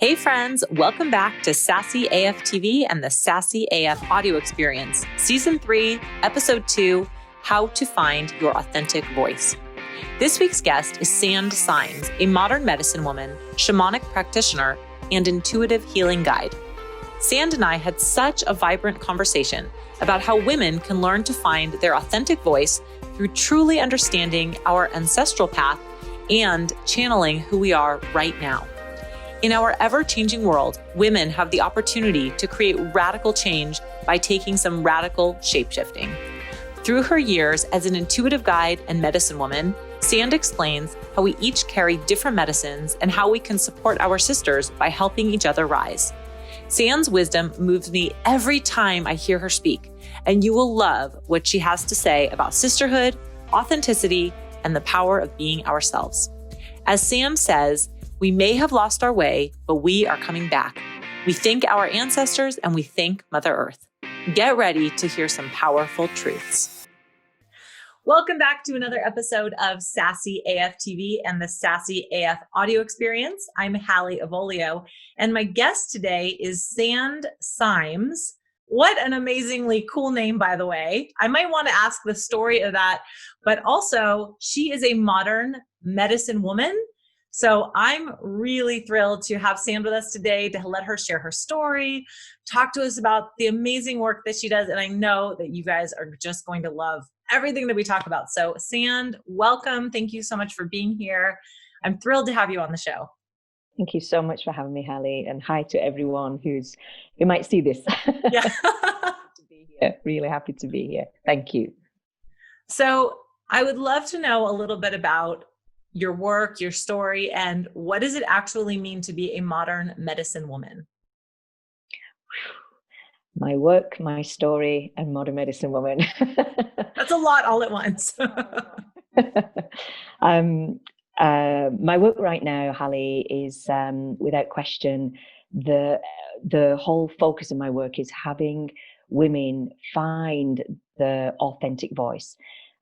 Hey friends, welcome back to Sassy AF TV and the Sassy AF audio experience, Season 3, Episode 2, How to Find Your Authentic Voice. This week's guest is Sand Symes, a modern medicine woman, shamanic practitioner, and intuitive healing guide. Sand and I had such a vibrant conversation about how women can learn to find their authentic voice through truly understanding our ancestral path and channeling who we are right now. In our ever-changing world, women have the opportunity to create radical change by taking some radical shape-shifting. Through her years as an intuitive guide and medicine woman, Sand explains how we each carry different medicines and how we can support our sisters by helping each other rise. Sand's wisdom moves me every time I hear her speak, and you will love what she has to say about sisterhood, authenticity, and the power of being ourselves. As Sand says, we may have lost our way, but we are coming back. We thank our ancestors and we thank Mother Earth. Get ready to hear some powerful truths. Welcome back to another episode of Sassy AF TV and the Sassy AF audio experience. I'm Hallie Avolio, and my guest today is Sand Symes. What an amazingly cool name, by the way. I might want to ask the story of that, but also she is a modern medicine woman. So I'm really thrilled to have Sand with us today to let her share her story, talk to us about the amazing work that she does. And I know that you guys are just going to love everything that we talk about. So Sand, welcome. Thank you so much for being here. I'm thrilled to have you on the show. Thank you so much for having me, Hallie, and hi to everyone who might see this. Yeah. To be here. Really happy to be here. Thank you. So I would love to know a little bit about your work, your story, and what does it actually mean to be a modern medicine woman? My work, my story, and modern medicine woman. That's a lot all at once. My work right now, Hallie, is without question the whole focus of my work is having women find the authentic voice.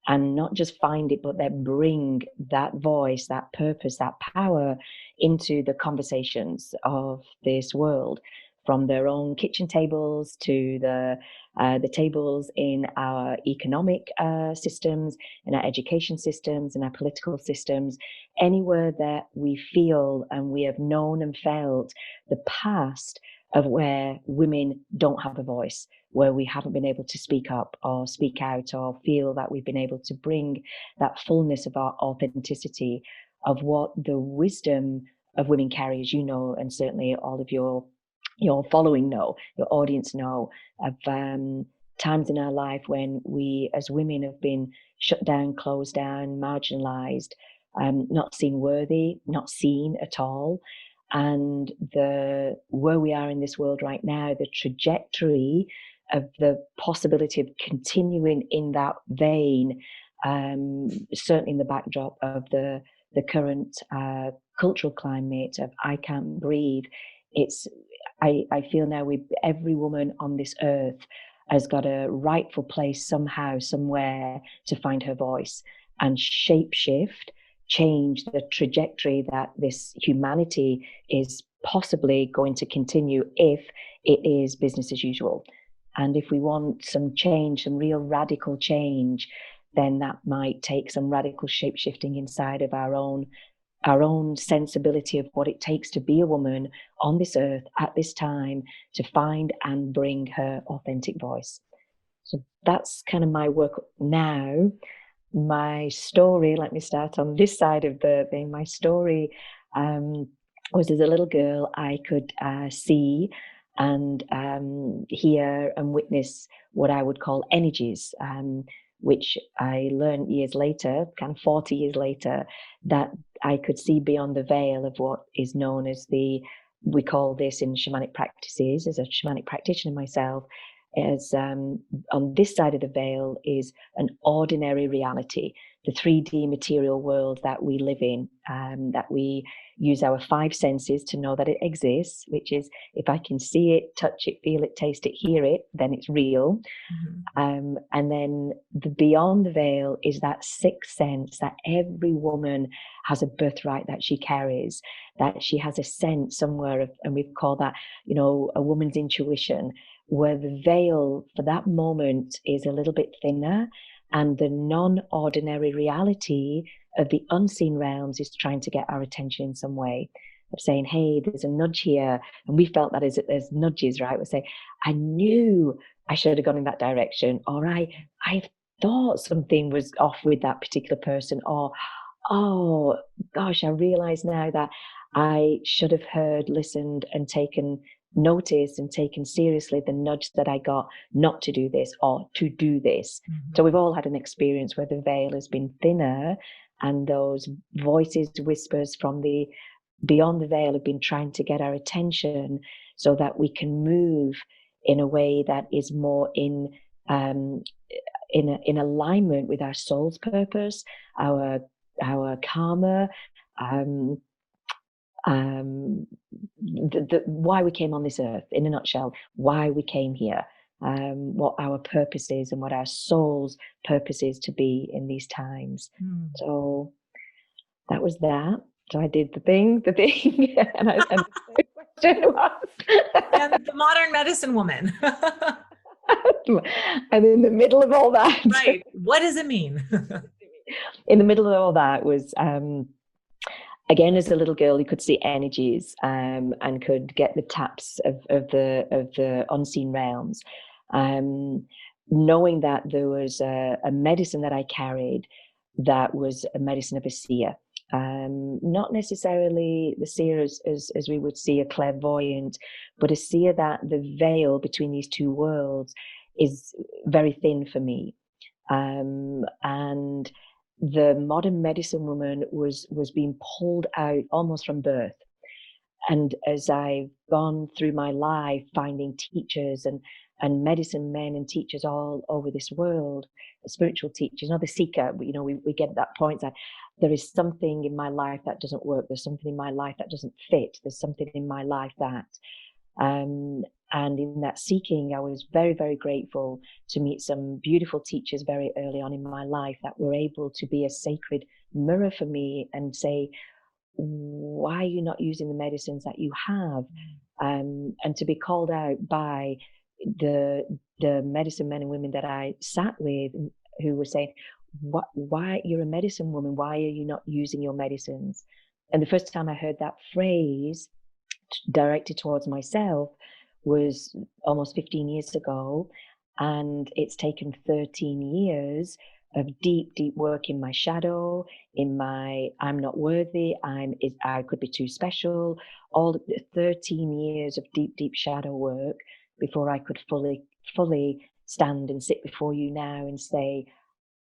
And not just find it, but then bring that voice, that purpose, that power into the conversations of this world, from their own kitchen tables to the tables in our economic systems, in our education systems, in our political systems, anywhere that we feel and we have known and felt the past of where women don't have a voice, where we haven't been able to speak up or speak out or feel that we've been able to bring that fullness of our authenticity of what the wisdom of women carry, as you know, and certainly all of your following know, your audience know, of times in our life when we as women have been shut down, closed down, marginalized, not seen worthy, not seen at all. And where we are in this world right now, the trajectory of the possibility of continuing in that vein, certainly in the backdrop of the current cultural climate of I can't breathe. I feel now every woman on this earth has got a rightful place somehow, somewhere to find her voice and shapeshift, change the trajectory that this humanity is possibly going to continue if it is business as usual. And if we want some change, some real radical change, then that might take some radical shape-shifting inside of our own sensibility of what it takes to be a woman on this earth at this time, to find and bring her authentic voice. So that's kind of my work now. My story, let me start on this side of the thing. My story was as a little girl, I could see and hear and witness what I wodd call energies, which I learned years later, kind of 40 years later, that I could see beyond the veil of what is known as we call this in shamanic practices, as a shamanic practitioner myself, as on this side of the veil is an ordinary reality. the 3D material world that we live in, that we use our 5 senses to know that it exists, which is if I can see it, touch it, feel it, taste it, hear it, then it's real. And then the beyond the veil is that 6th sense that every woman has a birthright that she carries, that she has a sense somewhere of, and we've called that, you know, a woman's intuition, where the veil for that moment is a little bit thinner, and the non-ordinary reality of the unseen realms is trying to get our attention in some way, of saying, hey, there's a nudge here. And we felt that as nudges, right? We say, I knew I should have gone in that direction, or I thought something was off with that particular person, or, oh gosh, I realize now that I should have heard, listened, and taken notice and taken seriously the nudge that I got not to do this or to do this. So we've all had an experience where the veil has been thinner, and those voices, whispers from the beyond the veil have been trying to get our attention so that we can move in a way that is more in alignment with our soul's purpose, our karma, why we came on this earth, in a nutshell, why we came here, what our purpose is, and what our soul's purpose is to be in these times. So that was that. So I did the thing, and the question was, and the modern medicine woman. And in the middle of all that, right? What does it mean? In the middle of all that was, again, as a little girl, you could see energies, and could get the taps of the unseen realms. Knowing that there was a medicine that I carried that was a medicine of a seer. Not necessarily the seer as we would see a clairvoyant, but a seer that the veil between these two worlds is very thin for me. And the modern medicine woman was being pulled out almost from birth. And as I've gone through my life finding teachers and medicine men and teachers all over this world, spiritual teachers, the seeker, we get at that point that there is something in my life that doesn't work. There's something in my life that doesn't fit. There's something in my life that, and in that seeking, I was very, very grateful to meet some beautiful teachers very early on in my life that were able to be a sacred mirror for me and say, why are you not using the medicines that you have? And to be called out by the medicine men and women that I sat with, who were saying, why you're a medicine woman, why are you not using your medicines? And the first time I heard that phrase directed towards myself was almost 15 years ago, and it's taken 13 years of deep work in my shadow, in my I'm not worthy, I could be too special, all the 13 years of deep shadow work before I could fully stand and sit before you now and say,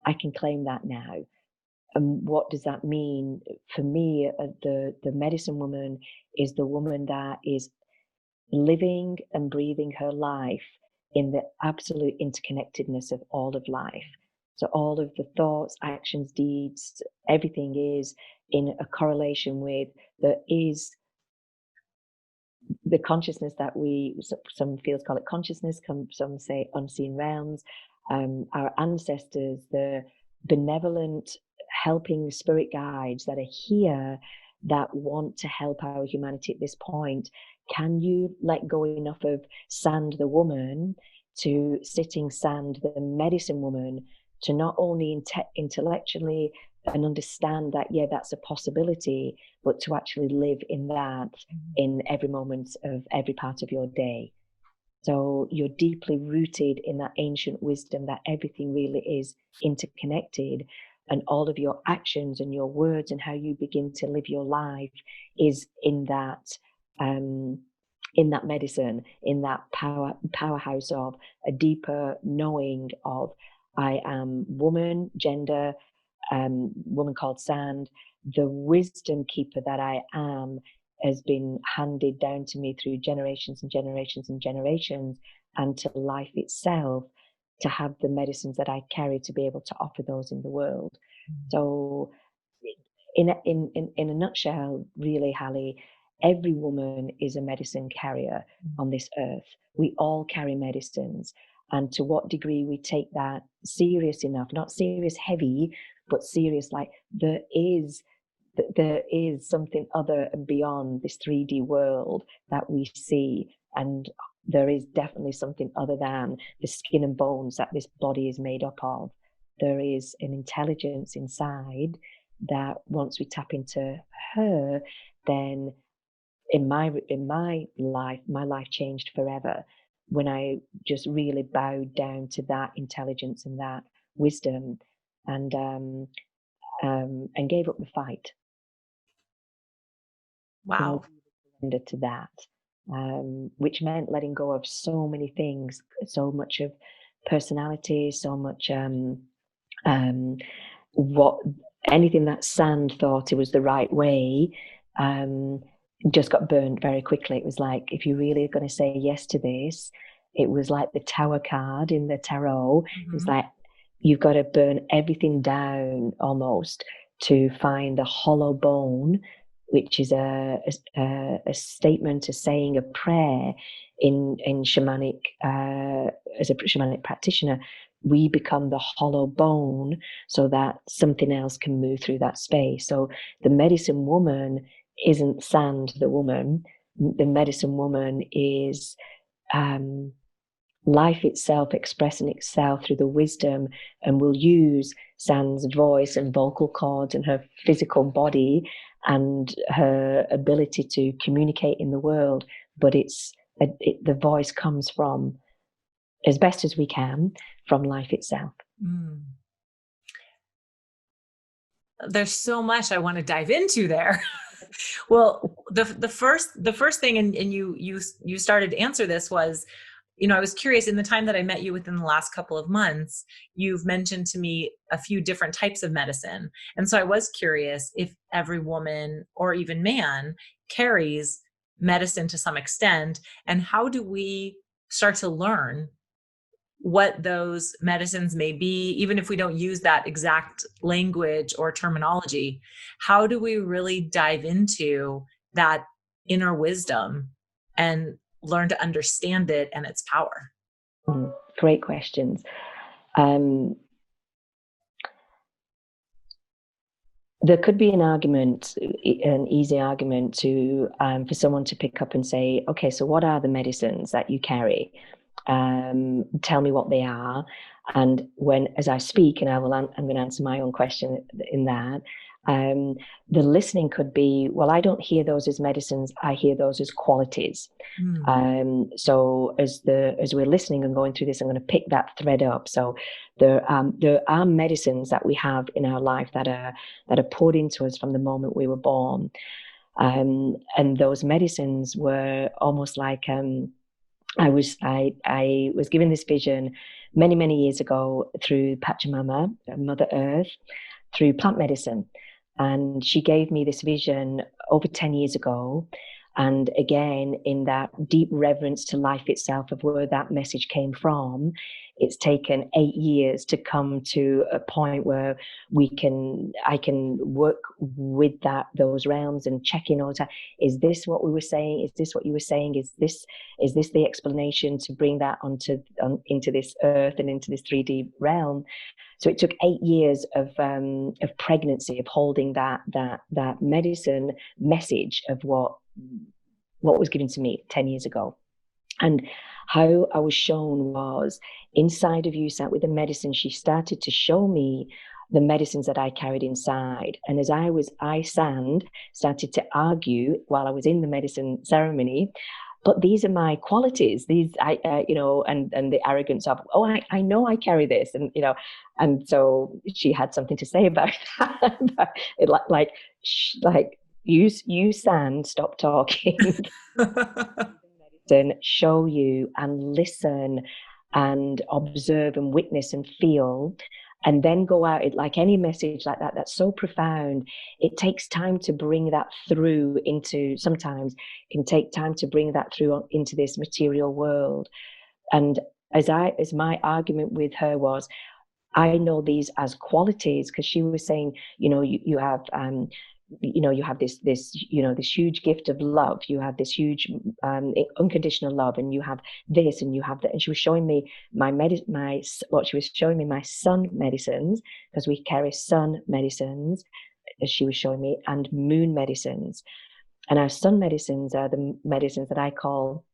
I can claim that now. And what does that mean? For me, the medicine woman is the woman that is living and breathing her life in the absolute interconnectedness of all of life. So all of the thoughts, actions, deeds, everything is in a correlation with the consciousness that some fields call it consciousness, some say unseen realms, our ancestors, the benevolent helping spirit guides that are here that want to help our humanity at this point. Can you let go enough of Sand the woman to sitting Sand the medicine woman to not only intellectually and understand that, yeah, that's a possibility, but to actually live in that in every moment of every part of your day. So you're deeply rooted in that ancient wisdom that everything really is interconnected, and all of your actions and your words and how you begin to live your life is in that medicine, in that powerhouse of a deeper knowing of I am woman, gender, woman called Sand. The wisdom keeper that I am has been handed down to me through generations and generations and generations, and to life itself, to have the medicines that I carry to be able to offer those in the world. So in a nutshell, really, Hallie, every woman is a medicine carrier on this earth. We all carry medicines. And to what degree we take that serious enough, not serious heavy, but serious, like there is something other and beyond this 3D world that we see. And there is definitely something other than the skin and bones that this body is made up of. There is an intelligence inside that once we tap into her, then in my life, my life changed forever when I just really bowed down to that intelligence and that wisdom, and gave up the fight. Wow. To that, which meant letting go of so many things, so much of personality, so much what anything that Sand thought it was the right way, just got burned very quickly. It was like, if you really are going to say yes to this, it was like the Tower card in the tarot. It was like, you've got to burn everything down almost to find the hollow bone, which is a statement, a saying, a prayer in shamanic, as a shamanic practitioner. We become the hollow bone so that something else can move through that space. So the medicine woman isn't Sand, the woman. The medicine woman is life itself expressing itself through the wisdom, and will use Sand's voice and vocal cords and her physical body and her ability to communicate in the world. But the voice comes from, as best as we can, from life itself. There's so much I want to dive into there. Well, the first thing, and you started to answer this, was, I was curious, in the time that I met you within the last couple of months, you've mentioned to me a few different types of medicine. And so I was curious if every woman or even man carries medicine to some extent, and how do we start to learn what those medicines may be, even if we don't use that exact language or terminology? How do we really dive into that inner wisdom and learn to understand it and its power? Great questions. There could be an easy argument to for someone to pick up and say, okay, so what are the medicines that you carry? Tell me what they are. And as I speak, and I'm going to answer my own question in that, the listening could be, well, I don't hear those as medicines, I hear those as qualities. So as we're listening and going through this, I'm going to pick that thread up. So there are medicines that we have in our life that are poured into us from the moment we were born, and those medicines were almost like I was given this vision many years ago through Pachamama, Mother Earth, through plant medicine. And she gave me this vision over 10 years ago. And again, in that deep reverence to life itself of where that message came from, it's taken 8 years to come to a point where I can work with those realms and check in all the time. Is this what we were saying? Is this what you were saying? Is this the explanation, to bring that into this earth and into this 3D realm? So it took 8 years of pregnancy, of holding that medicine message of what was given to me 10 years ago. And how I was shown was, inside of you, sat with the medicine, she started to show me the medicines that I carried inside. And as Sand, started to argue while I was in the medicine ceremony, but these are my qualities, and the arrogance of, I know I carry this, and so she had something to say about that. You Sand, stop talking. Medicine, show you and listen and observe and witness and feel, and then go out. Like any message like that, that's so profound, it takes time to bring that through sometimes it can take time to bring that through into this material world. And as my argument with her was, I know these as qualities, because she was saying, you have, you have this, this huge gift of love. You have this huge unconditional love, and you have this, and you have that. And she was showing me what she was showing me, my sun medicines, because we carry sun medicines, as she was showing me, and moon medicines. And our sun medicines are the medicines that I call,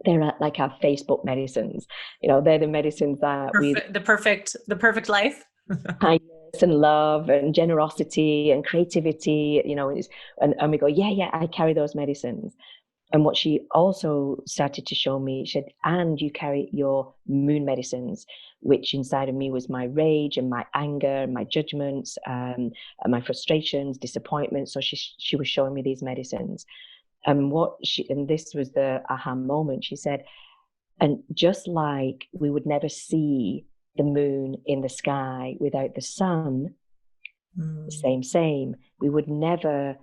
they're like our Facebook medicines. They're the medicines that the perfect life. kindness and love and generosity and creativity, and we go, yeah, I carry those medicines. And what she also started to show me, she said, and you carry your moon medicines, which inside of me was my rage and my anger and my judgments, and my frustrations, disappointments. So she was showing me these medicines. And this was the aha moment. She said, and just like we would never see the moon in the sky without the sun, same. We would never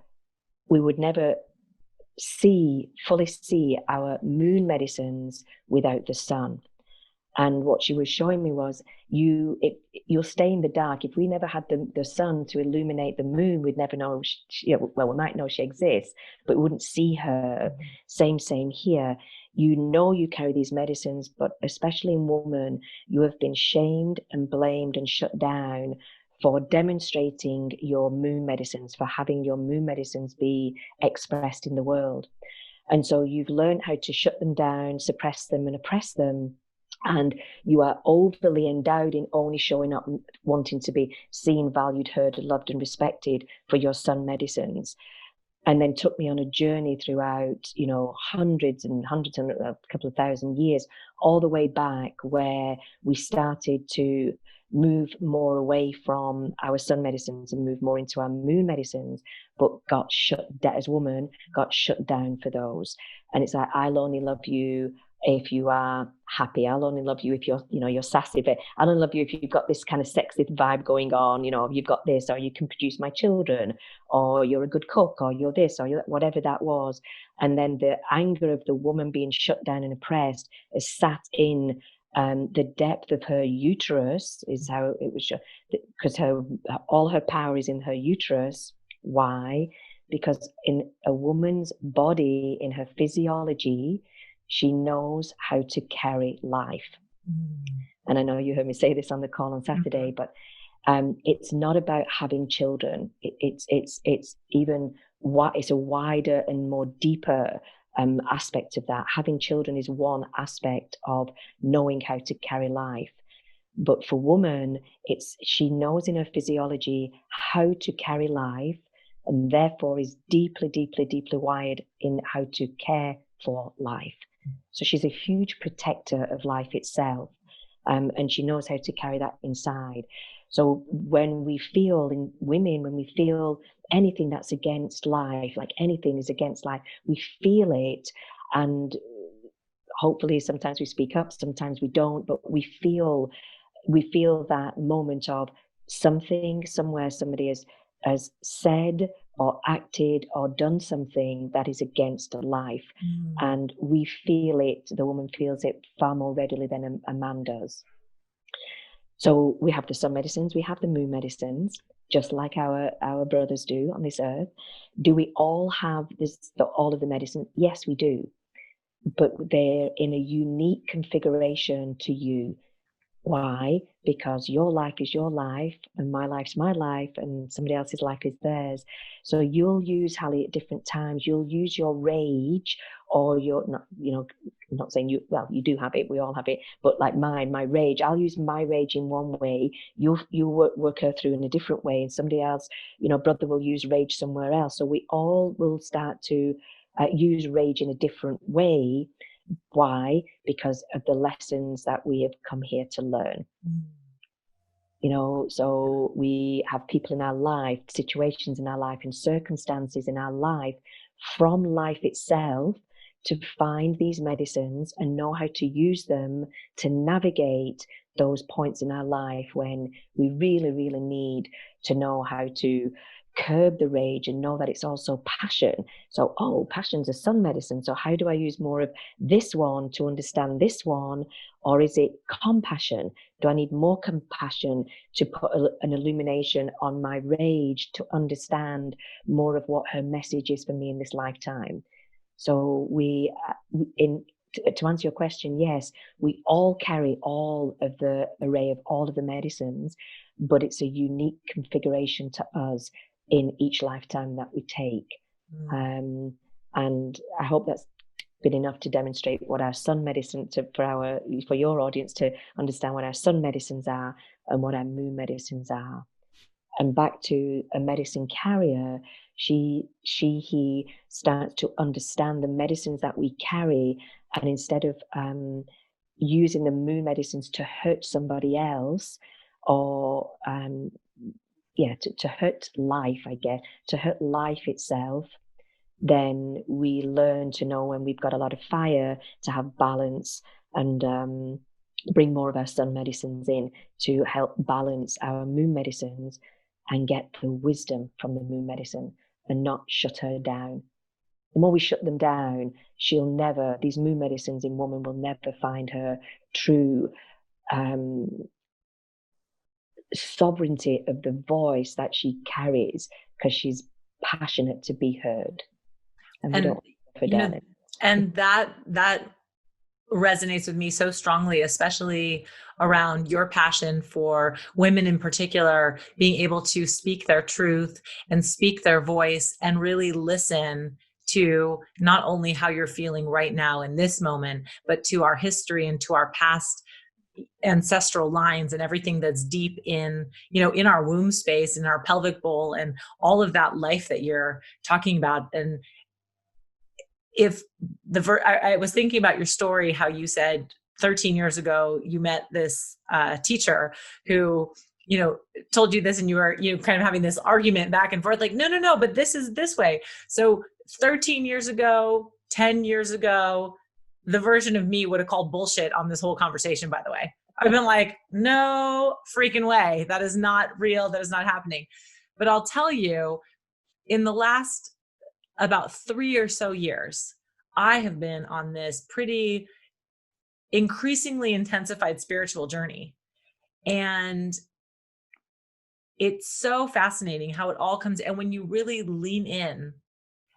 fully see our moon medicines without the sun. And what she was showing me was, you'll stay in the dark. If we never had the sun to illuminate the moon, we'd never know. We might know she exists, but we wouldn't see her. Same here. You carry these medicines, but especially in woman, you have been shamed and blamed and shut down for demonstrating your moon medicines, for having your moon medicines be expressed in the world. And so you've learned how to shut them down, suppress them, and oppress them. And you are overly endowed in only showing up, wanting to be seen, valued, heard, loved, and respected for your sun medicines. And then took me on a journey throughout, hundreds and a couple of thousand years, all the way back where we started to move more away from our sun medicines and move more into our moon medicines, but got shut down as woman, got shut down for those. And it's like, I'll only love you if you are happy. I'll only love you if you're sassy. But I'll only love you if you've got this kind of sexy vibe going on, you've got this, or you can produce my children, or you're a good cook, or you're this, or you're whatever that was. And then the anger of the woman being shut down and oppressed is sat in the depth of her uterus, is how it was, because all her power is in her uterus. Why? Because in a woman's body, in her physiology, she knows how to carry life. And I know you heard me say this on the call on Saturday, but it's not about having children. It's a wider and more deeper aspect of that. Having children is one aspect of knowing how to carry life. But for woman, she knows in her physiology how to carry life, and therefore is deeply, deeply, deeply wired in how to care for life. So she's a huge protector of life itself, and she knows how to carry that inside. So when we feel in women, when we feel anything that's against life, like anything is against life, we feel it, and hopefully sometimes we speak up, sometimes we don't, but we feel that moment of something somewhere, somebody has said or acted or done something that is against life. And we feel it, the woman feels it far more readily than a man does. So we have the sun medicines, we have the moon medicines, just like our brothers do on this earth. Do we all have all of the medicine? Yes, we do. But they're in a unique configuration to you. Why? Because your life is your life, and my life's my life, and somebody else's life is theirs. So you'll use, Hallie, at different times. You'll use your rage, or I'm not saying you. Well, you do have it. We all have it. But like my rage, I'll use my rage in one way. You'll work her through in a different way, and somebody else, brother will use rage somewhere else. So we all will start to use rage in a different way. Why? Because of the lessons that we have come here to learn. So we have people in our life, situations in our life, and circumstances in our life, from life itself, to find these medicines and know how to use them to navigate those points in our life when we really, really need to know how to curb the rage and know that it's also passion. So, oh, passion's a sun medicine. So how do I use more of this one to understand this one? Or is it compassion? Do I need more compassion to put an illumination on my rage to understand more of what her message is for me in this lifetime? So to answer your question, yes, we all carry all of the array of all of the medicines, but it's a unique configuration to us in each lifetime that we take. And I hope that's been enough to demonstrate what our sun medicine for your audience to understand what our sun medicines are and what our moon medicines are. And back to a medicine carrier, he starts to understand the medicines that we carry, and instead of using the moon medicines to hurt somebody else, or to hurt life, I guess, to hurt life itself, then we learn to know when we've got a lot of fire to have balance and bring more of our sun medicines in to help balance our moon medicines and get the wisdom from the moon medicine and not shut her down. The more we shut them down, these moon medicines in woman will never find her true sovereignty of the voice that she carries, because she's passionate to be heard. And we don't forget it. And that resonates with me so strongly, especially around your passion for women in particular, being able to speak their truth and speak their voice and really listen to not only how you're feeling right now in this moment, but to our history and to our past ancestral lines and everything that's deep in our womb space, in our pelvic bowl, and all of that life that you're talking about. And if I was thinking about your story, how you said 13 years ago, you met this teacher who, told you this, and you were, kind of having this argument back and forth, like, no, but this is this way. So 13 years ago, 10 years ago, the version of me would have called bullshit on this whole conversation, by the way. I've been like, no freaking way. That is not real. That is not happening. But I'll tell you, in the last about 3 or so years, I have been on this pretty increasingly intensified spiritual journey. And it's so fascinating how it all comes. And when you really lean in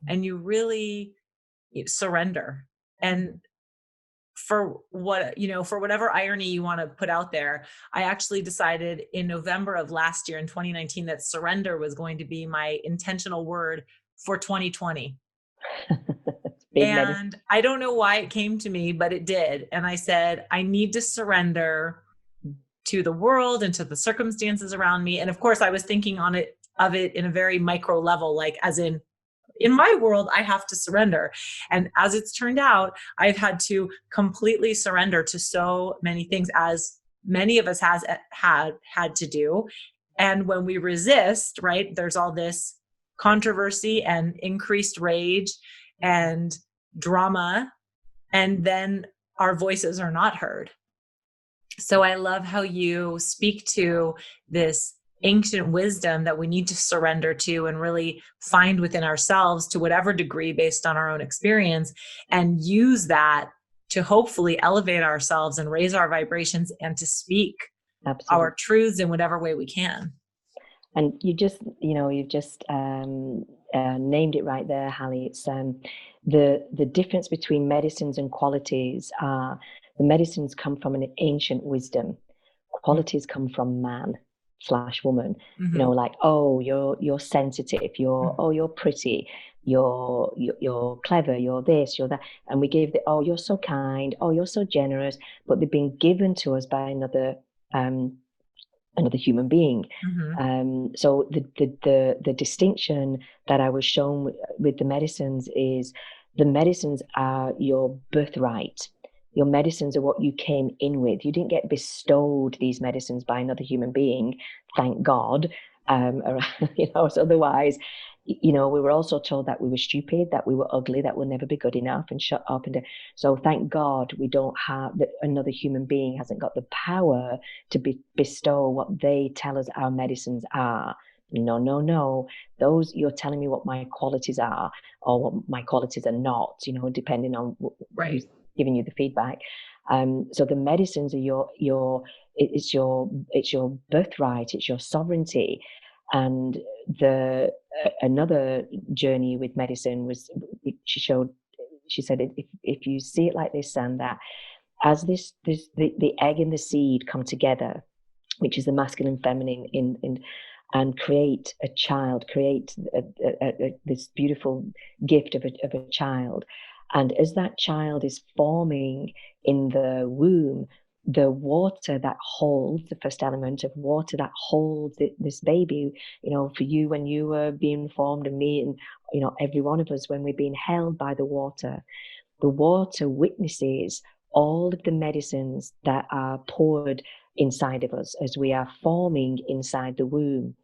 and you really surrender, and for whatever irony you want to put out there, I actually decided in November of last year, in 2019, that surrender was going to be my intentional word for 2020. And I don't know why it came to me, but it did. And I said, I need to surrender to the world and to the circumstances around me. And of course, I was thinking of it in a very micro level, like as in my world, I have to surrender. And as it's turned out, I've had to completely surrender to so many things, as many of us had to do. And when we resist, right, there's all this controversy and increased rage and drama, and then our voices are not heard. So I love how you speak to this ancient wisdom that we need to surrender to and really find within ourselves to whatever degree based on our own experience, and use that to hopefully elevate ourselves and raise our vibrations and to speak our truths in whatever way we can. And you've just named it right there, Hallie. It's the difference between medicines and qualities are the medicines come from an ancient wisdom. Qualities come from man/woman. Mm-hmm. Like, oh, you're sensitive, you're pretty, you're clever, you're this, you're that. And we gave oh, you're so kind, oh, you're so generous, but they've been given to us by another human being. Mm-hmm. So the distinction that I was shown with the medicines is the medicines are your birthright. Your medicines are what you came in with. You didn't get bestowed these medicines by another human being, thank God. So otherwise, we were also told that we were stupid, that we were ugly, that we'll never be good enough, and shut up. So thank God we don't have that. Another human being hasn't got the power to bestow what they tell us our medicines are. no, no, no. Those, you're telling me what my qualities are or what my qualities are not, depending on who's giving you the feedback. So the medicines are it's your birthright, it's your sovereignty. And another journey with medicine was, she said, if you see it like this, and that as the egg and the seed come together, which is the masculine, feminine, and create a child, create this beautiful gift of a child. And as that child is forming in the womb, the water that holds, the first element of water that holds this baby, for you when you were being formed, and me, and every one of us when we're being held by the water witnesses all of the medicines that are poured inside of us as we are forming inside the womb.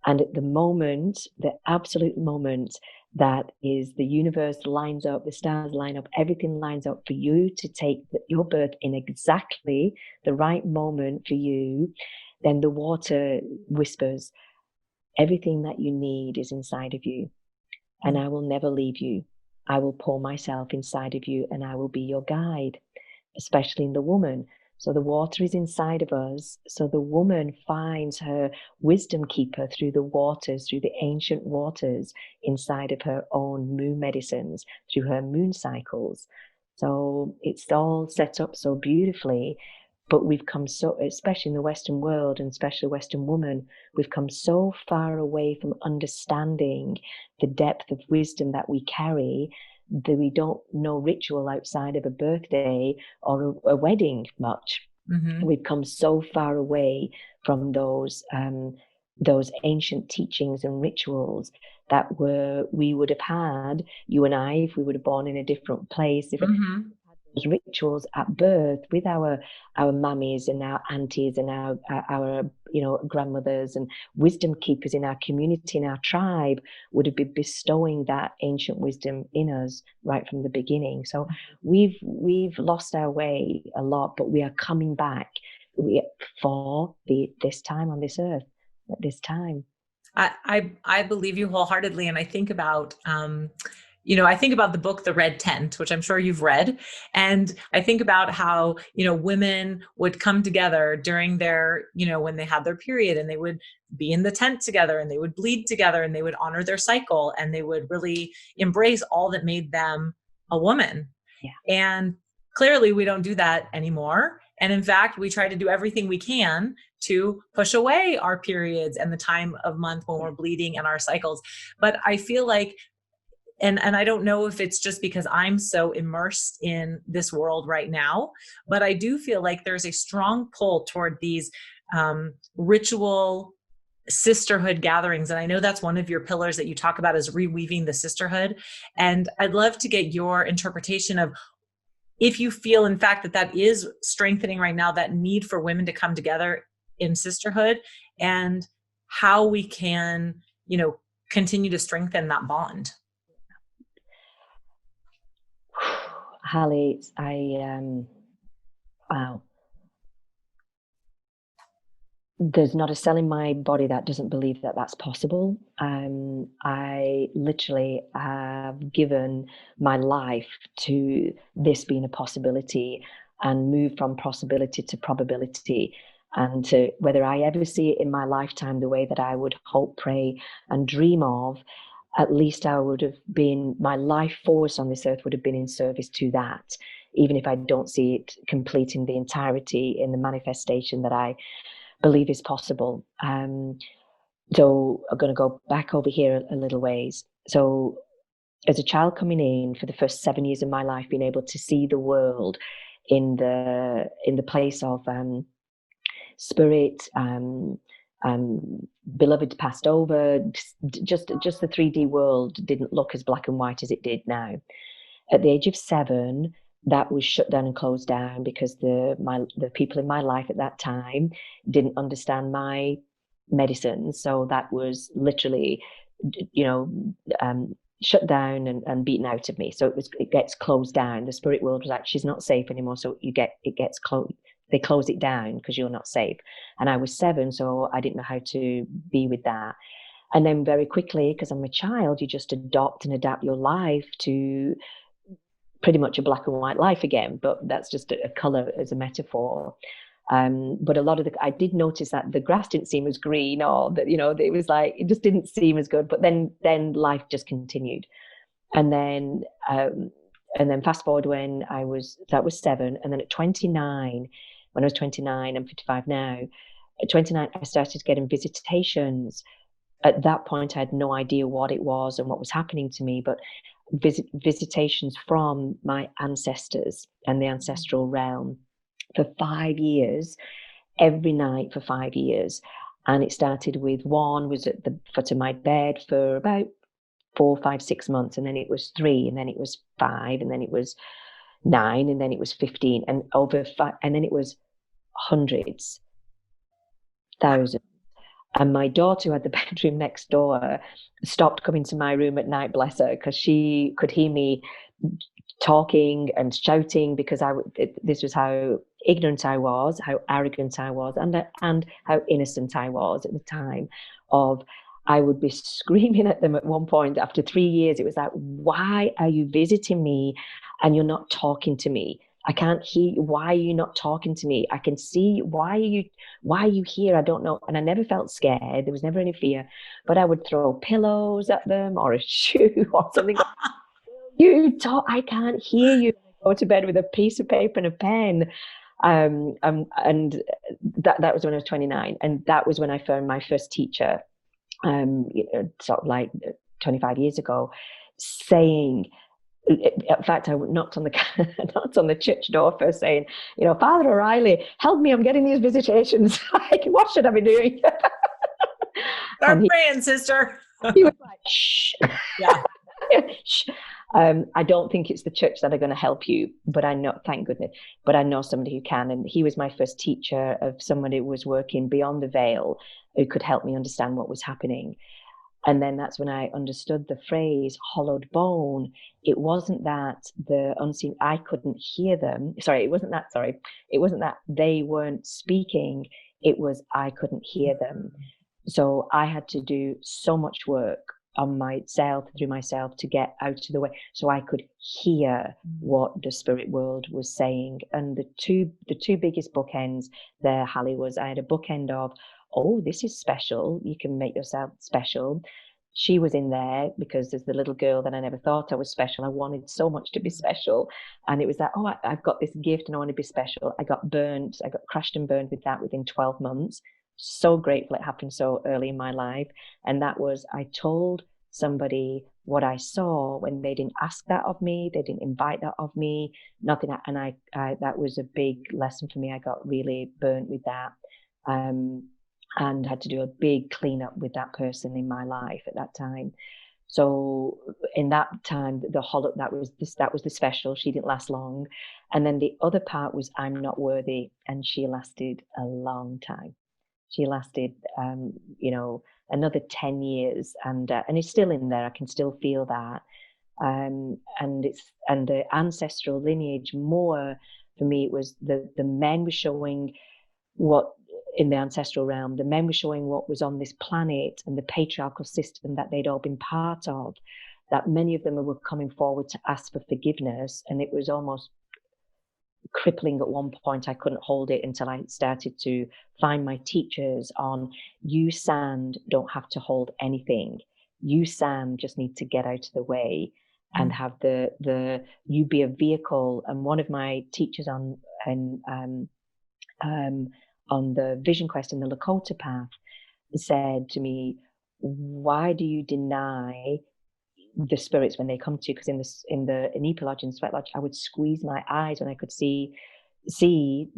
And at the moment, the absolute moment, that is, the universe lines up, the stars line up, everything lines up for you to take your birth in exactly the right moment for you, then the water whispers, everything that you need is inside of you, and I will never leave you. I will pour myself inside of you, and I will be your guide, especially in the woman. So the water is inside of us. So the woman finds her wisdom keeper through the waters, through the ancient waters inside of her own moon medicines, through her moon cycles. So it's all set up so beautifully. But we've come so, especially in the Western world, and especially Western woman, we've come so far away from understanding the depth of wisdom that we carry, that we don't know ritual outside of a birthday or a wedding much. Mm-hmm. We've come so far away from those ancient teachings and rituals that we would have had, you and I, if we would have born in a different place, if mm-hmm. those rituals at birth with our mummies and our aunties and our grandmothers and wisdom keepers in our community, in our tribe, would have been bestowing that ancient wisdom in us right from the beginning. So we've lost our way a lot, but we are coming back for this time on this earth at this time. I believe you wholeheartedly, and I think about I think about the book, The Red Tent, which I'm sure you've read. And I think about how, women would come together during their, when they had their period, and they would be in the tent together, and they would bleed together, and they would honor their cycle, and they would really embrace all that made them a woman. Yeah. And clearly we don't do that anymore. And in fact, we try to do everything we can to push away our periods and the time of month when we're bleeding and our cycles. But I feel like, and I don't know if it's just because I'm so immersed in this world right now, but I do feel like there's a strong pull toward these ritual sisterhood gatherings. And I know that's one of your pillars that you talk about, is reweaving the sisterhood. And I'd love to get your interpretation of, if you feel, in fact, that is strengthening right now, that need for women to come together in sisterhood, and how we can, continue to strengthen that bond. Hallie, wow. There's not a cell in my body that doesn't believe that that's possible. I literally have given my life to this being a possibility, and move from possibility to probability. And to whether I ever see it in my lifetime the way that I would hope, pray, and dream of, at least I would have been, my life force on this earth would have been in service to that, even if I don't see it completing the entirety in the manifestation that I believe is possible. So I'm going to go back over here a little ways. So as a child coming in, for the first 7 years of my life, being able to see the world in the place of spirit, beloved passed over, just the 3D world didn't look as black and white as it did now. At the age of 7, that was shut down and closed down because the people in my life at that time didn't understand my medicine. So that was literally, shut down and beaten out of me. So it gets closed down. The spirit world was like, she's not safe anymore. So it gets closed. They close it down because you're not safe. And I was 7, so I didn't know how to be with that. And then very quickly, because I'm a child, you just adopt and adapt your life to pretty much a black and white life again, but that's just a color as a metaphor. But a lot of I did notice that the grass didn't seem as green, or that, it was like, it just didn't seem as good. But then life just continued. And then fast forward when that was 7. And then at 29, when I was 29, I'm 55 now. At 29, I started getting visitations. At that point, I had no idea what it was and what was happening to me, but visitations from my ancestors and the ancestral realm for 5 years, every night for 5 years. And it started with one was at the foot of my bed for about 4, 5, 6 months, and then it was 3, and then it was 5, and then it was 9, and then it was 15, and over 5, and then it was hundreds, thousands. And my daughter, who had the bedroom next door, stopped coming to my room at night, bless her, because she could hear me talking and shouting, because this was how ignorant I was, how arrogant I was, and how innocent I was at the time. I would be screaming at them at one point after 3 years. It was like, why are you visiting me and you're not talking to me? I can't hear you. Why are you not talking to me? I can see. Why are you here? I don't know. And I never felt scared. There was never any fear, but I would throw pillows at them or a shoe or something. You talk, I can't hear you. I go to bed with a piece of paper and a pen. And that was when I was 29. And that was when I found my first teacher, sort of like 25 years ago, saying, in fact, I knocked on the church door first, saying, Father O'Reilly, help me! I'm getting these visitations. What should I be doing? Start praying, sister. He was like, shh. Yeah. Shh. I don't think it's the church that are going to help you, but I know, thank goodness, but I know somebody who can. And he was my first teacher of somebody who was working beyond the veil, who could help me understand what was happening. And then that's when I understood the phrase hollowed bone. It wasn't that the unseen, I couldn't hear them. It wasn't that they weren't speaking. It was I couldn't hear them. So I had to do so much work on myself, through myself, to get out of the way so I could hear what the spirit world was saying. And the two biggest bookends there, Hallie, was I had a bookend of, oh, this is special. You can make yourself special. She was in there because as the little girl that I never thought I was special, I wanted so much to be special. And it was that, oh, I've got this gift and I want to be special. I got crushed and burned with that within 12 months. So grateful it happened so early in my life. And that was, I told somebody what I saw when they didn't ask that of me, they didn't invite that of me, nothing. And I that was a big lesson for me. I got really burnt with that. And had to do a big cleanup with that person in my life at that time. So in that time, that was the special. She didn't last long. And then the other part was I'm not worthy, and she lasted a long time. She lasted, another 10 years, and it's still in there. I can still feel that. And the ancestral lineage, more for me, it was the men were showing what, in the ancestral realm, the men were showing what was on this planet and the patriarchal system that they'd all been part of, that many of them were coming forward to ask for forgiveness. And it was almost crippling at one point. I couldn't hold it until I started to find my teachers on, you sand don't have to hold anything. You sand just need to get out of the way and have you be a vehicle. And one of my teachers on the Vision Quest and the Lakota path said to me, why do you deny the spirits when they come to you? Because in the Inepa Lodge and Sweat Lodge, I would squeeze my eyes when I could see the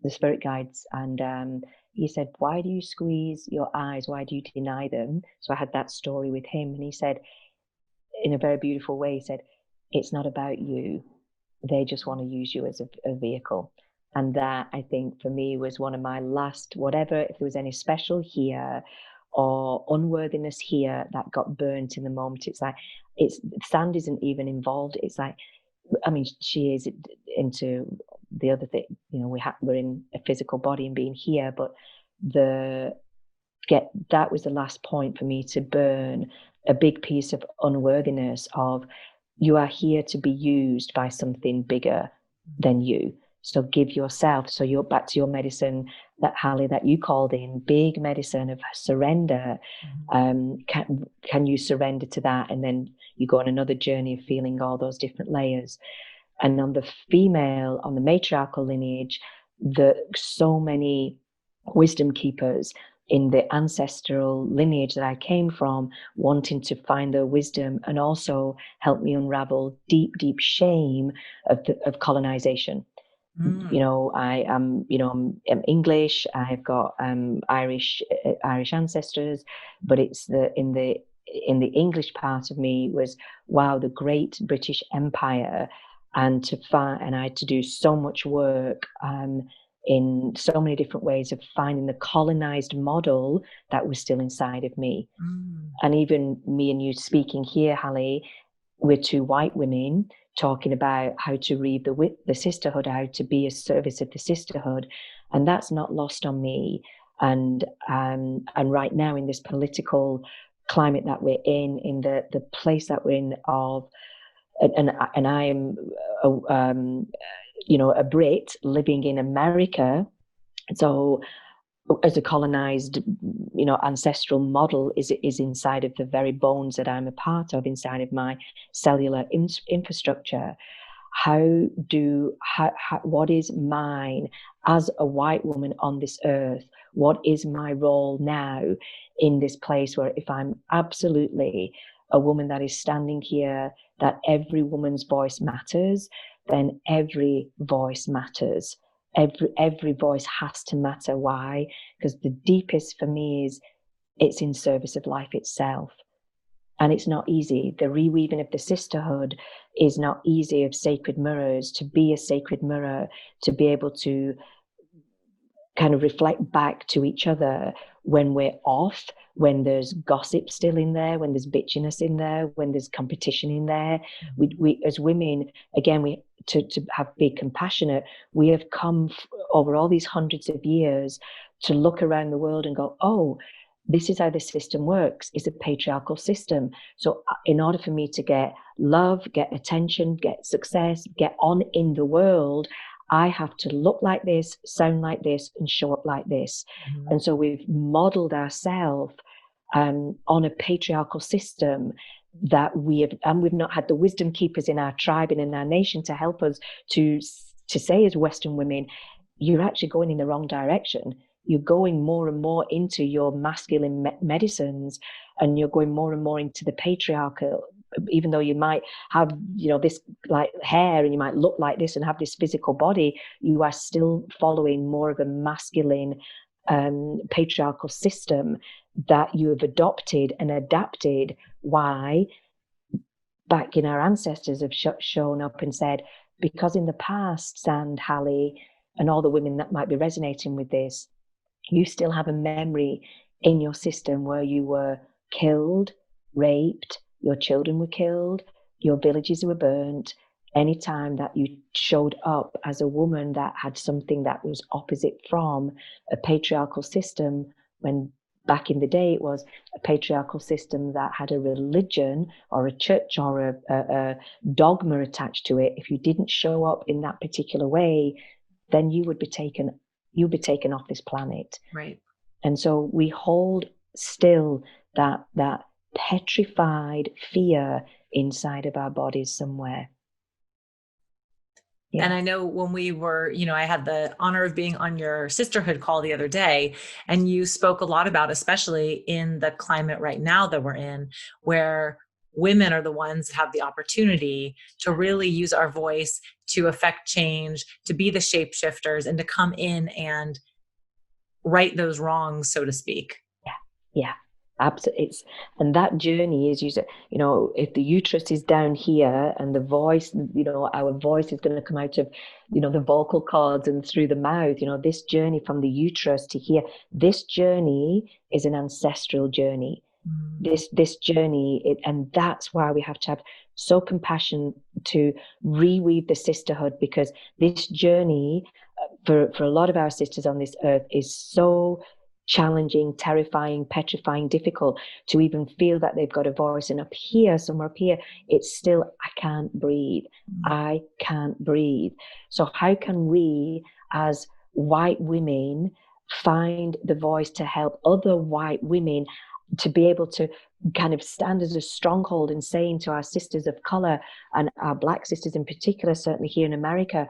spirit guides. And he said, why do you squeeze your eyes? Why do you deny them? So I had that story with him, and he said, in a very beautiful way, he said, it's not about you. They just want to use you as a vehicle. And that, I think, for me, was one of my last, whatever, if there was any special here or unworthiness here that got burnt in the moment. It's like, Sand isn't even involved. It's like, I mean, she is into the other thing, we're in a physical body and being here, but that was the last point for me to burn a big piece of unworthiness of, you are here to be used by something bigger than you. So give yourself. So you're back to your medicine, that Hallie, that you called in, big medicine of surrender. Can you surrender to that? And then you go on another journey of feeling all those different layers. And on the female, on the matriarchal lineage, so many wisdom keepers in the ancestral lineage that I came from, wanting to find their wisdom and also help me unravel deep, deep shame of colonization. You know, I am, you know, I'm English. I've got Irish ancestors, but it's in the English part of me was, wow, the great British Empire, and I had to do so much work in so many different ways of finding the colonized model that was still inside of me. And even me and you speaking here, Hallie, we're two white women talking about how to read the sisterhood, how to be a service of the sisterhood, and that's not lost on me. And right now in this political climate that we're in the place that we're in of, and I am a Brit living in America, so as a colonized, ancestral model is inside of the very bones that I'm a part of, inside of my cellular infrastructure. What is mine as a white woman on this earth? What is my role now in this place where, if I'm absolutely a woman that is standing here, that every woman's voice matters, then every voice matters. Every voice has to matter. Why? Because the deepest for me is it's in service of life itself. And it's not easy. The reweaving of the sisterhood is not easy, of sacred mirrors, to be a sacred mirror, to be able to kind of reflect back to each other when we're off, when there's gossip still in there, when there's bitchiness in there, when there's competition in there. We as women, again, to be compassionate, we have come over all these hundreds of years to look around the world and go, oh, this is how the system works. It's a patriarchal system. So in order for me to get love, get attention, get success, get on in the world, I have to look like this, sound like this, and show up like this. And so we've modeled ourselves on a patriarchal system that we've not had the wisdom keepers in our tribe and in our nation to help us to say, as Western women, you're actually going in the wrong direction. You're going more and more into your masculine medicines, and you're going more and more into the patriarchal. Even though you might have, this like hair, and you might look like this and have this physical body, you are still following more of a masculine patriarchal system that you have adopted and adapted. Why? Back in our ancestors have shown up and said, because in the past, Sand, Hallie, and all the women that might be resonating with this, you still have a memory in your system where you were killed, raped, your children were killed, your villages were burnt. Anytime that you showed up as a woman that had something that was opposite from a patriarchal system, when back in the day it was a patriarchal system that had a religion or a church or a dogma attached to it, if you didn't show up in that particular way, then you'd be taken off this planet. Right. And so we hold still that petrified fear inside of our bodies somewhere. Yeah. And I know when we were, I had the honor of being on your sisterhood call the other day, and you spoke a lot about, especially in the climate right now that we're in, where women are the ones that have the opportunity to really use our voice to affect change, to be the shapeshifters, and to come in and right those wrongs, so to speak. Yeah. Absolutely. And that journey is, if the uterus is down here and the voice, our voice is going to come out of, the vocal cords and through the mouth, this journey from the uterus to here, this journey is an ancestral journey. This journey, and that's why we have to have so compassion to reweave the sisterhood, because this journey for a lot of our sisters on this earth is so challenging, terrifying, petrifying, difficult to even feel that they've got a voice. And up here, somewhere up here, it's still, I can't breathe. I can't breathe. So how can we as white women find the voice to help other white women to be able to kind of stand as a stronghold and saying to our sisters of color and our Black sisters in particular, certainly here in America,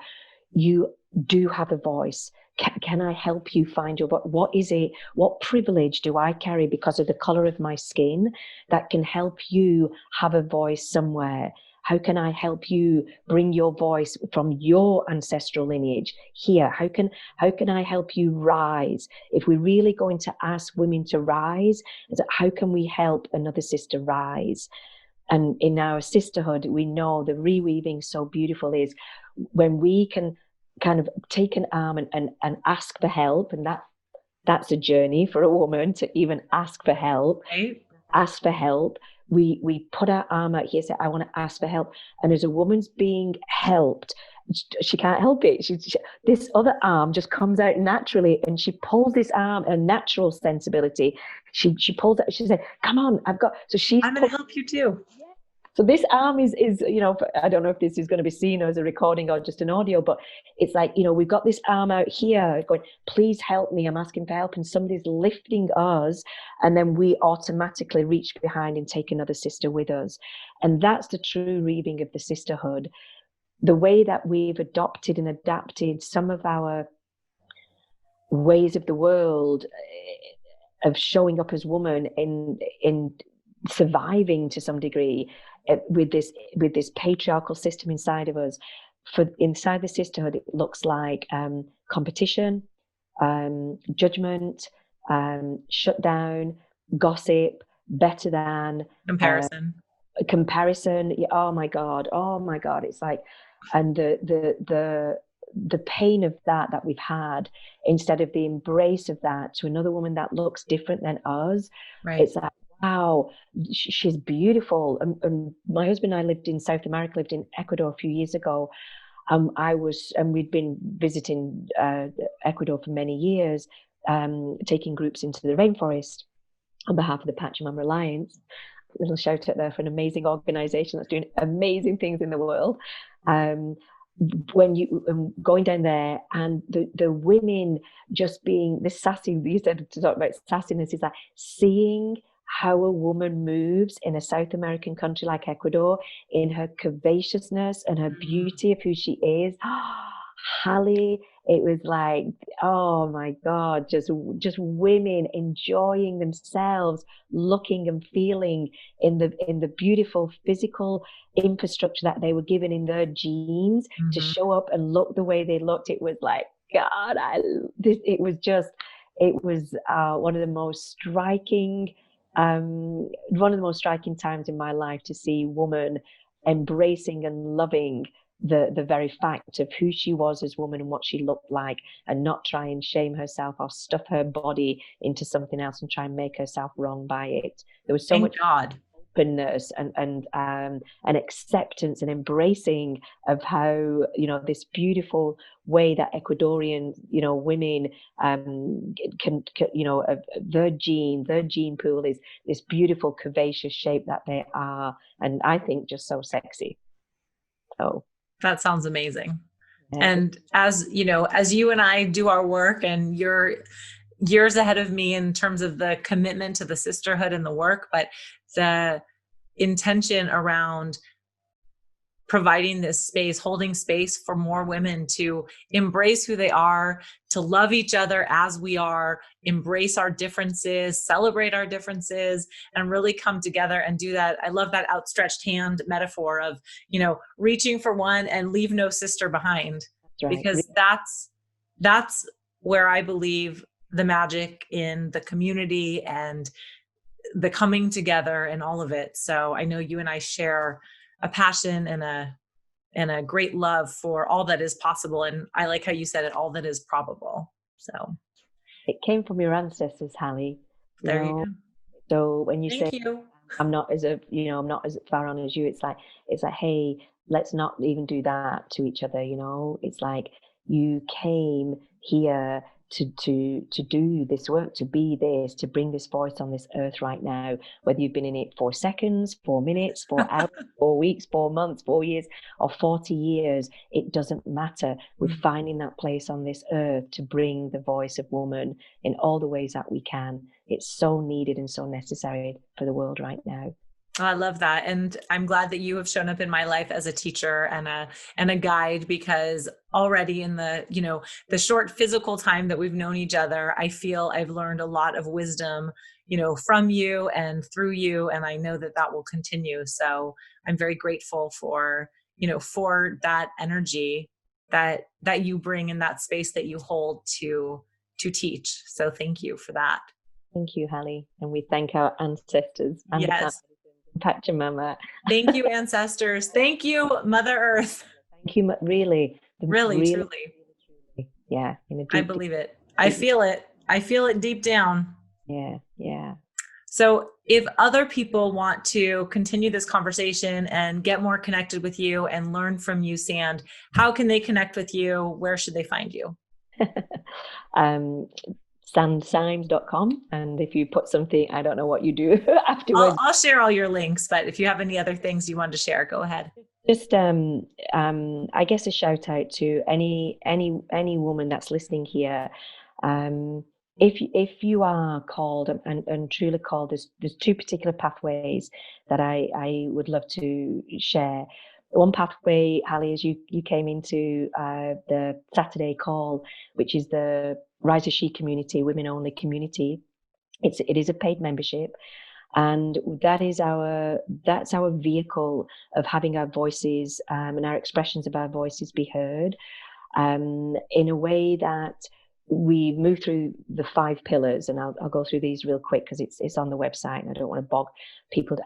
you do have a voice. Can I help you find your voice? What is it? What privilege do I carry because of the color of my skin that can help you have a voice somewhere? How can I help you bring your voice from your ancestral lineage here? How can I help you rise? If we're really going to ask women to rise, is that how can we help another sister rise? And in our sisterhood, we know the reweaving so beautiful is when we can kind of take an arm and ask for help. And that's a journey for a woman to even ask for help. Right. Ask for help. We put our arm out here, say, I want to ask for help. And as a woman's being helped, she can't help it. This other arm just comes out naturally, and she pulls this arm, a natural sensibility. She pulls it. She said, "Come on, I've got." So I'm going to help you too. So this arm is, I don't know if this is going to be seen as a recording or just an audio, but it's like, we've got this arm out here going, please help me. I'm asking for help. And somebody's lifting us. And then we automatically reach behind and take another sister with us. And that's the true reading of the sisterhood. The way that we've adopted and adapted some of our ways of the world of showing up as women in surviving to some degree with this patriarchal system inside of us. For inside the sisterhood, it looks like competition, judgment, shut down, gossip, better than, comparison. Oh my god, it's like, and the pain of that we've had, instead of the embrace of that to another woman that looks different than us. Right. It's like, wow, she's beautiful. And my husband and I lived in South America, lived in Ecuador a few years ago. We'd been visiting Ecuador for many years, taking groups into the rainforest on behalf of the Pachamama Alliance. A little shout out there for an amazing organization that's doing amazing things in the world. When you going down there, and the women just being this sassy, you said to talk about sassiness, is like seeing how a woman moves in a South American country like Ecuador, in her covaciousness and her beauty of who she is. Hallie, it was like, oh my God, just women enjoying themselves, looking and feeling in the beautiful physical infrastructure that they were given in their genes to show up and look the way they looked. It was like, God, it was one of the most striking times in my life to see woman embracing and loving the very fact of who she was as woman and what she looked like, and not try and shame herself or stuff her body into something else and try and make herself wrong by it. There was so much openness and acceptance and embracing of how, this beautiful way that Ecuadorian, women can their gene pool is this beautiful curvaceous shape that they are, and I think just so sexy. So that sounds amazing. Yeah. And as you and I do our work, and you're years ahead of me in terms of the commitment to the sisterhood and the work, but the intention around providing this space, holding space for more women to embrace who they are, to love each other as we are, embrace our differences, celebrate our differences, and really come together and do that. I love that outstretched hand metaphor of, reaching for one and leave no sister behind. That's right. Because that's where I believe the magic in the community and the coming together and all of it. So I know you and I share a passion and a great love for all that is possible. And I like how you said it, all that is probable. So it came from your ancestors, Hallie. There you go. So when you say I'm not as far on as you, it's like, hey, let's not even do that to each other. It's like, you came here to do this work, to be this, to bring this voice on this earth right now, whether you've been in it 4 seconds, 4 minutes, 4 hours, 4 weeks, 4 months, 4 years, or 40 years, it doesn't matter. We're finding that place on this earth to bring the voice of woman in all the ways that we can. It's so needed and so necessary for the world right now. I love that. And I'm glad that you have shown up in my life as a teacher and a guide, because already in the, the short physical time that we've known each other, I feel I've learned a lot of wisdom, from you and through you. And I know that will continue. So I'm very grateful for, for that energy that you bring in that space that you hold to teach. So thank you for that. Thank you, Hallie. And we thank our ancestors and yes. the Pachamama. Thank you, ancestors. Thank you, Mother Earth. Thank you, really. Really, truly. Yeah. I believe it. I feel it. I feel it deep down. Yeah. So if other people want to continue this conversation and get more connected with you and learn from you, Sand, how can they connect with you? Where should they find you? Sandsymes.com, and if you put something, I don't know what you do afterwards. I'll share all your links, but if you have any other things you want to share, go ahead. Just I guess a shout out to any woman that's listening here. If you are called and truly called, there's 2 particular pathways that I would love to share. One pathway, Hallie, is you came into the Saturday call, which is the Rise as She community, women only community. It is a paid membership, and that's our vehicle of having our voices and our expressions of our voices be heard in a way that we move through the 5 pillars. And I'll go through these real quick because it's on the website, and I don't want to bog people.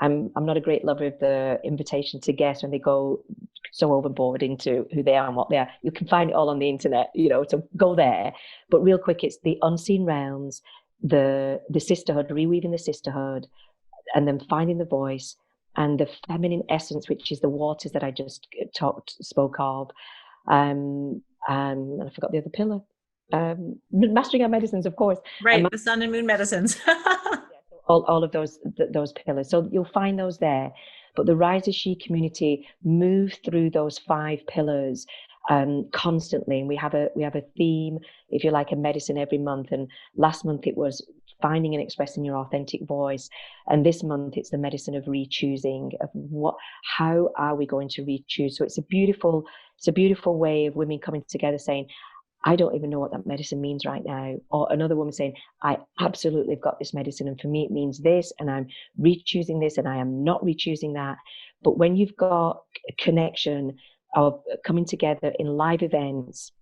I'm not a great lover of the invitation to guests when they go so overboard into who they are and what they are. You can find it all on the internet, so go there. But real quick, it's the unseen realms, the sisterhood, reweaving the sisterhood, and then finding the voice and the feminine essence, which is the waters that I just spoke of. And I forgot the other pillar. Mastering our medicines, of course. Right, the sun and moon medicines. all of those pillars. So you'll find those there. But the Rise as She community move through those 5 pillars constantly, and we have a theme, if you like, a medicine every month. And last month it was finding and expressing your authentic voice, and this month it's the medicine of re-choosing, of how are we going to re-choose. So it's a beautiful way of women coming together saying, I don't even know what that medicine means right now. Or another woman saying, I absolutely have got this medicine, and for me it means this, and I'm re-choosing this, and I am not re-choosing that. But when you've got a connection of coming together in live events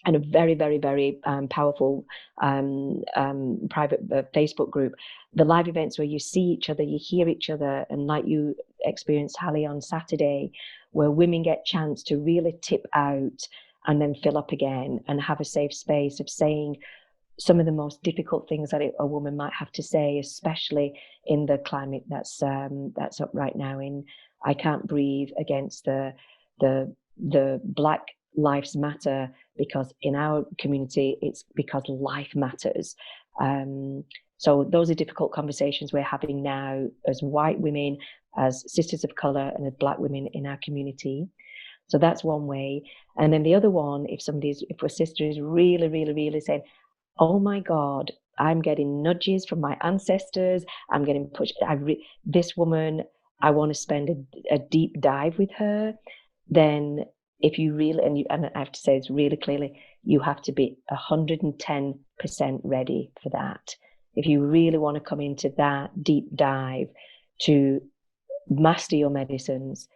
and a very, very, very powerful private Facebook group, the live events where you see each other, you hear each other, and like you experienced, Hallie, on Saturday, where women get chance to really tip out and then fill up again and have a safe space of saying some of the most difficult things that a woman might have to say, especially in the climate that's up right now. In I Can't Breathe against the Black Lives Matter, because in our community it's because life matters. So those are difficult conversations we're having now as white women, as sisters of color, and as Black women in our community. So that's one way. And then the other one, if a sister is really, really, really saying, oh my God, I'm getting nudges from my ancestors, I'm getting pushed, this woman, I want to spend a deep dive with her, then if you really, and I have to say this really clearly, you have to be 110% ready for that. If you really want to come into that deep dive to master your medicines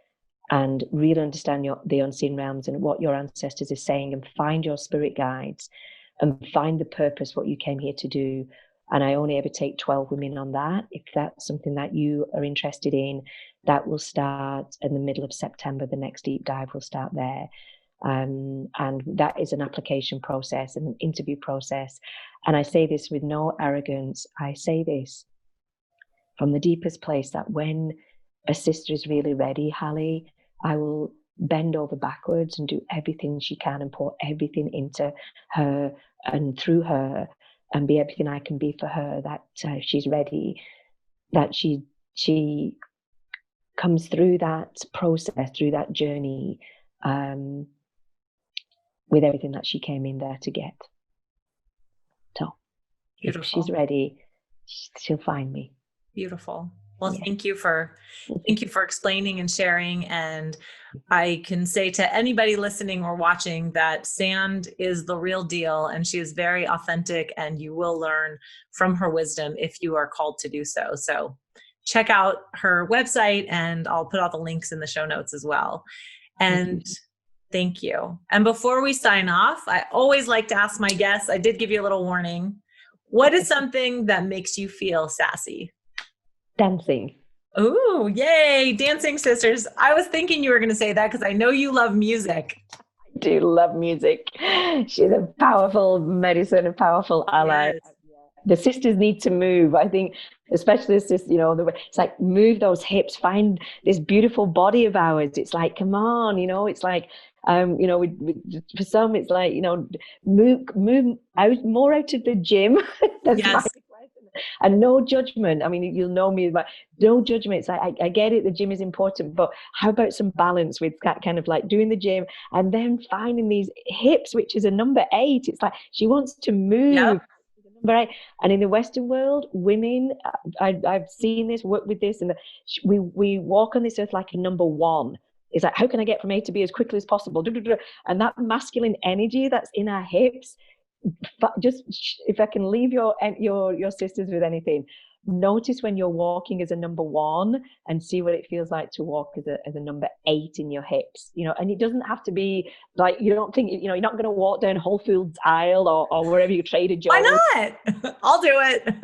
and really understand the unseen realms and what your ancestors are saying, and find your spirit guides and find the purpose, what you came here to do. And I only ever take 12 women on that. If that's something that you are interested in, that will start in the middle of September. The next deep dive will start there. And that is an application process and an interview process. And I say this with no arrogance. I say this from the deepest place, that when a sister is really ready, Hallie, I will bend over backwards and do everything she can and pour everything into her and through her and be everything I can be for her, that she's ready, that she comes through that process, through that journey, with everything that she came in there to get. So Beautiful. If she's ready, she'll find me. Beautiful. Well, thank you for explaining and sharing. And I can say to anybody listening or watching that Sand is the real deal, and she is very authentic, and you will learn from her wisdom if you are called to do so. So check out her website, and I'll put all the links in the show notes as well. And thank you. And before we sign off, I always like to ask my guests, I did give you a little warning. What is something that makes you feel sassy? Dancing. Oh, yay. Dancing sisters. I was thinking you were going to say that because I know you love music. I do love music. She's a powerful medicine, a powerful ally. Yes. The sisters need to move. I think, especially the sisters, it's like move those hips, find this beautiful body of ours. It's like, come on, it's like, for some, it's like, move out more out of the gym. That's yes. And no judgment. I mean, you'll know me, but no judgment. It's like, I get it, the gym is important, but how about some balance with that kind of like doing the gym and then finding these hips, which is a number 8. It's like she wants to move. Yep. Right. And in the Western world, women, I've seen this, work with this, and we walk on this earth like a number 1. It's like, how can I get from A to B as quickly as possible? And that masculine energy that's in our hips, just if I can leave your sisters with anything, notice when you're walking as a number 1 and see what it feels like to walk as a number 8 in your hips, and it doesn't have to be like, you don't think, you're not going to walk down Whole Foods aisle or wherever you Trader Joe's. Why not? I'll do it.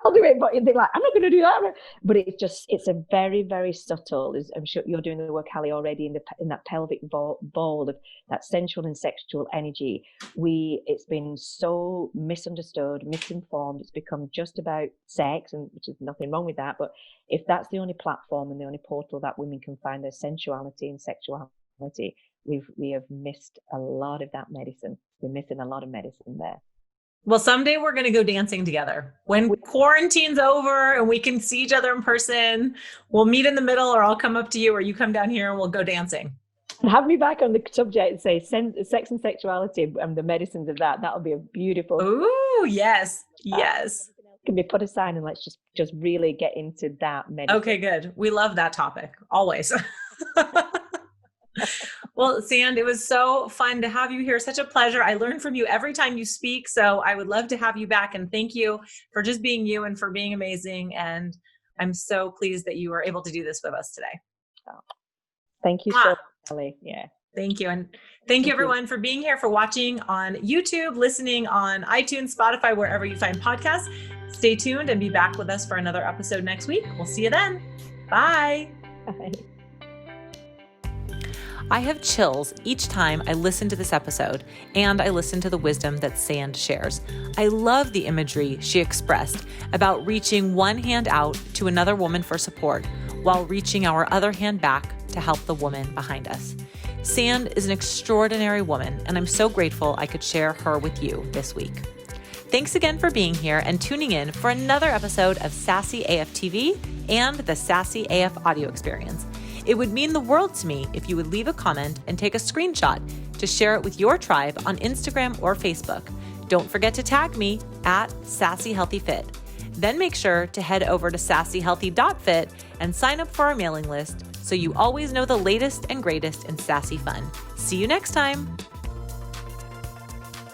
I'll do it, but you think like, I'm not going to do that. But it's a very, very subtle, I'm sure you're doing the work, Hallie, already in that pelvic bowl of that sensual and sexual energy. It's been so misunderstood, misinformed. It's become just about sex, and which is nothing wrong with that. But if that's the only platform and the only portal that women can find their sensuality and sexuality, we have missed a lot of that medicine. We're missing a lot of medicine there. Well, someday we're going to go dancing together. When quarantine's over and we can see each other in person, we'll meet in the middle, or I'll come up to you, or you come down here and we'll go dancing. Have me back on the subject and say sex and sexuality and the medicines of that. That'll be a beautiful. Ooh, yes. Yes. Can be put aside and let's just really get into that medicine. Okay, good. We love that topic. Always. Well, Sand, it was so fun to have you here. Such a pleasure. I learn from you every time you speak. So I would love to have you back. And thank you for just being you and for being amazing. And I'm so pleased that you were able to do this with us today. Oh, thank you so much, Hallie. Yeah. Thank you. And thank you everyone for being here, for watching on YouTube, listening on iTunes, Spotify, wherever you find podcasts. Stay tuned and be back with us for another episode next week. We'll see you then. Bye. Bye. I have chills each time I listen to this episode, and I listen to the wisdom that Sand shares. I love the imagery she expressed about reaching one hand out to another woman for support while reaching our other hand back to help the woman behind us. Sand is an extraordinary woman, and I'm so grateful I could share her with you this week. Thanks again for being here and tuning in for another episode of Sassy AF TV and the Sassy AF audio experience. It would mean the world to me if you would leave a comment and take a screenshot to share it with your tribe on Instagram or Facebook. Don't forget to tag me at Sassy Healthy Fit. Then make sure to head over to sassyhealthy.fit and sign up for our mailing list so you always know the latest and greatest in sassy fun. See you next time.